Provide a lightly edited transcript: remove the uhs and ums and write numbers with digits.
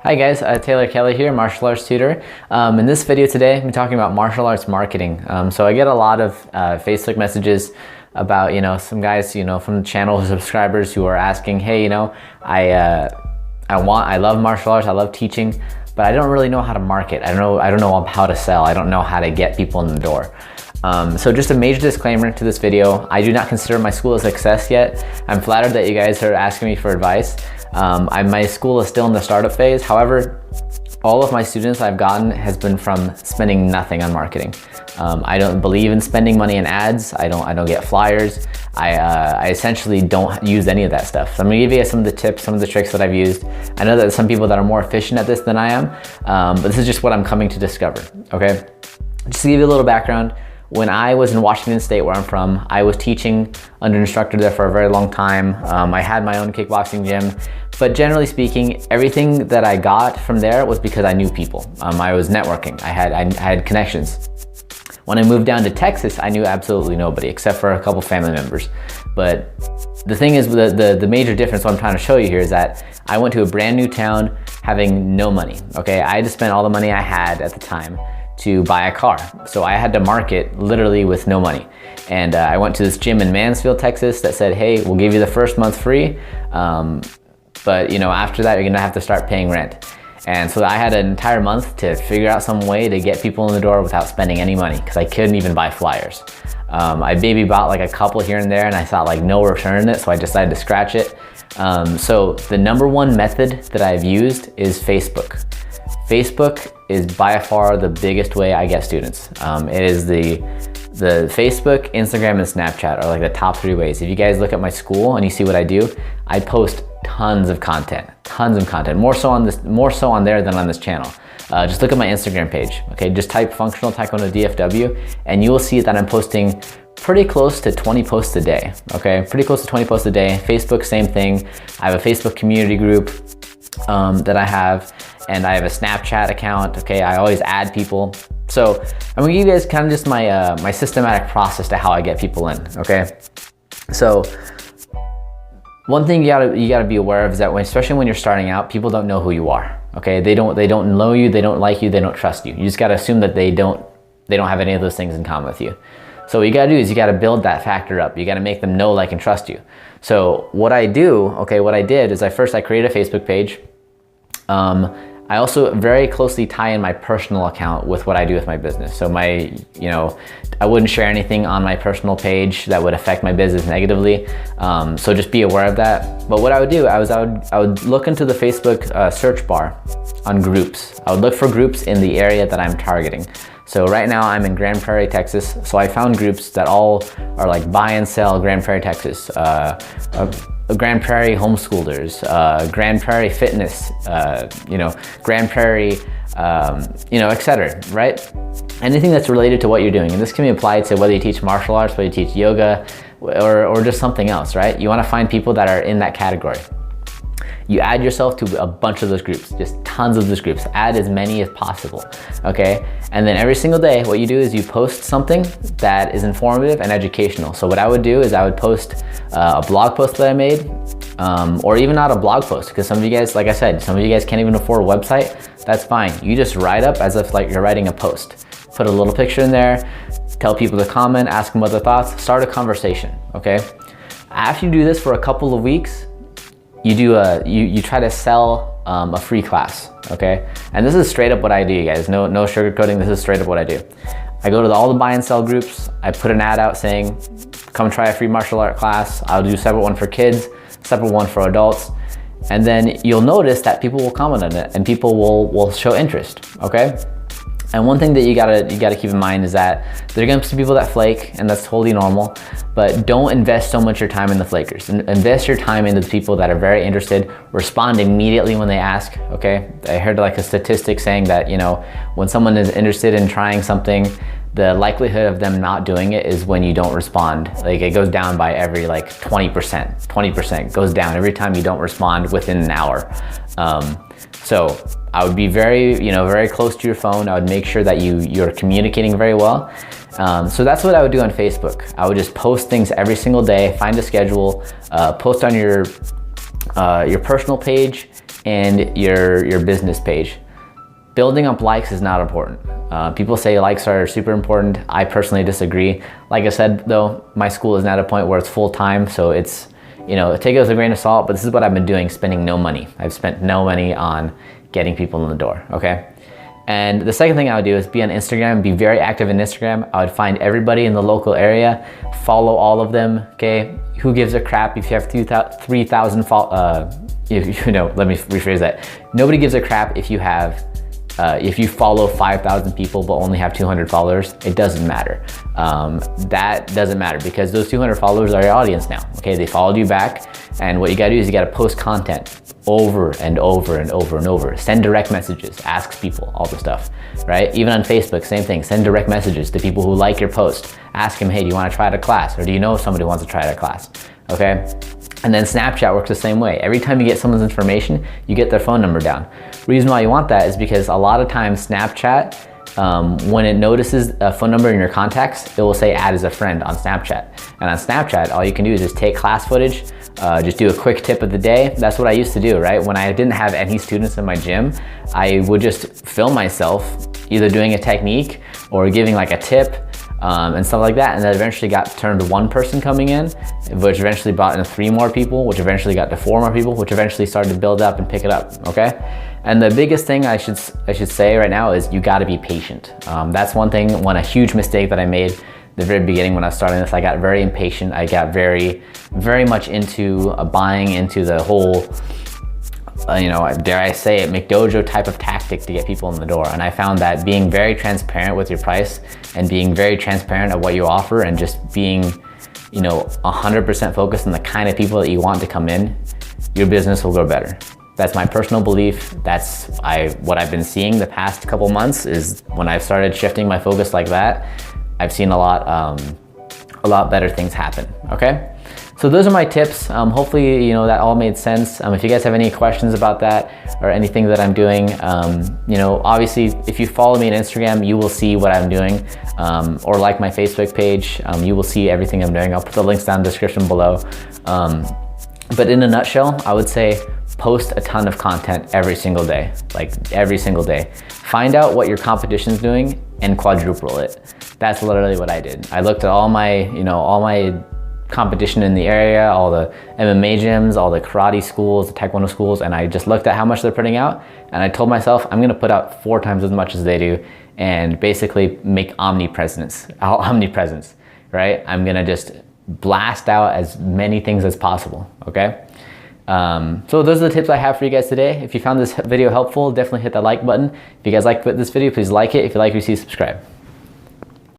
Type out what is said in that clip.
Hi guys, Taylor Kelly here, martial arts tutor. In this video today, I'm talking about martial arts marketing. So I get a lot of Facebook messages about, some guys, from the channel subscribers who are asking, hey, I love martial arts, I love teaching, but I don't really know how to market. I don't know how to sell. I don't know how to get people in the door. So just a major disclaimer to this video. I do not consider my school a success yet. I'm flattered that you guys are asking me for advice. My school is still in the startup phase. However, all of my students I've gotten has been from spending nothing on marketing. I don't believe in spending money in ads. I don't get flyers. I essentially don't use any of that stuff. So I'm gonna give you guys some of the tips, some of the tricks that I've used. I know that some people that are more efficient at this than I am, but this is just what I'm coming to discover, okay? Just to give you a little background, when I was in Washington State, where I'm from, I was teaching under an instructor there for a very long time. I had my own kickboxing gym, but generally speaking, everything that I got from there was because I knew people. I was networking, I had connections. When I moved down to Texas, I knew absolutely nobody except for a couple family members. But the thing is, the major difference, what I'm trying to show you here, is that I went to a brand new town having no money, okay? I had to spend all the money I had at the time to buy a car. So I had to market literally with no money. And I went to this gym in Mansfield, Texas that said, hey, we'll give you the first month free, but after that, you're gonna have to start paying rent. And so I had an entire month to figure out some way to get people in the door without spending any money, because I couldn't even buy flyers. I maybe bought like a couple here and there, and I saw like no return in it, so I decided to scratch it. So the number one method that I've used is Facebook. Facebook is by far the biggest way I get students. It is the Facebook, Instagram, and Snapchat are like the top 3 ways. If you guys look at my school and you see what I do, I post tons of content, more so on there than on this channel. Just look at my Instagram page, okay? Just type functional taekwondo DFW and you will see that I'm posting pretty close to 20 posts a day, okay? Pretty close to 20 posts a day. Facebook, same thing. I have a Facebook community group that I have, and I have a Snapchat account, okay? I always add people. So I'm gonna give you guys kind of just my, my systematic process to how I get people in, okay? So one thing you gotta be aware of is that especially when you're starting out, people don't know who you are, okay? They don't know you, they don't like you, they don't trust you. You just gotta assume that they don't have any of those things in common with you. So what you gotta do is you gotta build that factor up. You gotta make them know, like, and trust you. So what I did is I created a Facebook page. I also very closely tie in my personal account with what I do with my business. So I wouldn't share anything on my personal page that would affect my business negatively. So just be aware of that. But what I would do, I would look into the Facebook search bar on groups. I would look for groups in the area that I'm targeting. So right now I'm in Grand Prairie, Texas. So I found groups that all are like buy and sell Grand Prairie, Texas. Grand Prairie homeschoolers, Grand Prairie fitness, Grand Prairie, etc., right? Anything that's related to what you're doing. And this can be applied to whether you teach martial arts, whether you teach yoga, or just something else, right? You wanna find people that are in that category. You add yourself to a bunch of those groups, just tons of those groups. Add as many as possible, okay? And then every single day, what you do is you post something that is informative and educational. So what I would do is I would post a blog post that I made, or even not a blog post, because some of you guys, like I said, some of you guys can't even afford a website. That's fine. You just write up as if like you're writing a post. Put a little picture in there, tell people to comment, ask them what their thoughts, start a conversation, okay? After you do this for a couple of weeks, you try to sell a free class, okay? And this is straight up what I do, you guys. No sugarcoating, this is straight up what I do. I go to all the buy and sell groups, I put an ad out saying, come try a free martial art class. I'll do a separate one for kids, separate one for adults. And then you'll notice that people will comment on it and people will show interest, okay? And one thing that you gotta keep in mind is that there are gonna be some people that flake, and that's totally normal, but don't invest so much your time in the flakers. Invest your time into the people that are very interested, respond immediately when they ask, okay? I heard like a statistic saying that, when someone is interested in trying something, the likelihood of them not doing it is when you don't respond. Like it goes down by every like 20% goes down every time you don't respond within an hour. So I would be very close to your phone. I would make sure that you're communicating very well. So that's what I would do on Facebook. I would just post things every single day, find a schedule, post on your personal page, and your business page. Building up likes is not important. People say likes are super important. I personally disagree. Like I said though, my school is not at a point where it's full-time, so it's, you know, take it with a grain of salt, but this is what I've been doing, spending no money. I've spent no money on getting people in the door, okay? And the second thing I would do is be on Instagram, be very active in Instagram. I would find everybody in the local area, follow all of them, okay? Who gives a crap if you have 3,000 you know, let me rephrase that. Nobody gives a crap if you have if you follow 5,000 people but only have 200 followers. It doesn't matter. That doesn't matter because those 200 followers are your audience now. Okay, they followed you back, and what you gotta do is you gotta post content over and over and over and over. Send direct messages, ask people, all the stuff, right? Even on Facebook, same thing. Send direct messages to people who like your post. Ask them, hey, do you wanna try out a class? Or do you know somebody who wants to try out a class, okay? And then Snapchat works the same way. Every time you get someone's information, you get their phone number down. Reason why you want that is because a lot of times Snapchat, when it notices a phone number in your contacts, it will say add as a friend on Snapchat. And on Snapchat, all you can do is just take class footage, just do a quick tip of the day. That's what I used to do, right? When I didn't have any students in my gym, I would just film myself either doing a technique or giving like a tip, and stuff like that, and that eventually got turned to 1 person coming in, which eventually brought in 3 more people, which eventually got to 4 more people, which eventually started to build up and pick it up, okay? And the biggest thing I should say right now is you gotta be patient. That's one thing, a huge mistake that I made the very beginning when I was starting this. I got very impatient. I got very much into buying into the whole, you know, dare I say it, McDojo type of tactic to get people in the door. And I found that being very transparent with your price and being very transparent at what you offer and just being, you know, 100% focused on the kind of people that you want to come in, your business will grow better. That's my personal belief. That's what I've been seeing the past couple months is when I've started shifting my focus like that, I've seen a lot better things happen, okay? So those are my tips. Hopefully, you know, that all made sense. If you guys have any questions about that or anything that I'm doing, you know, obviously if you follow me on Instagram, you will see what I'm doing, or like my Facebook page, you will see everything I'm doing. I'll put the links down in the description below. But in a nutshell, I would say post a ton of content every single day, like every single day. Find out what your competition's doing and quadruple it. That's literally what I did. I looked at all my competition in the area, all the MMA gyms, all the karate schools, the taekwondo schools, and I just looked at how much they're putting out, and I told myself I'm gonna put out 4 times as much as they do and basically make omnipresence, right? I'm gonna just blast out as many things as possible, okay? So those are the tips I have for you guys today. If you found this video helpful, definitely hit that like button. If you guys like this video, please like it. If you like what you see, subscribe.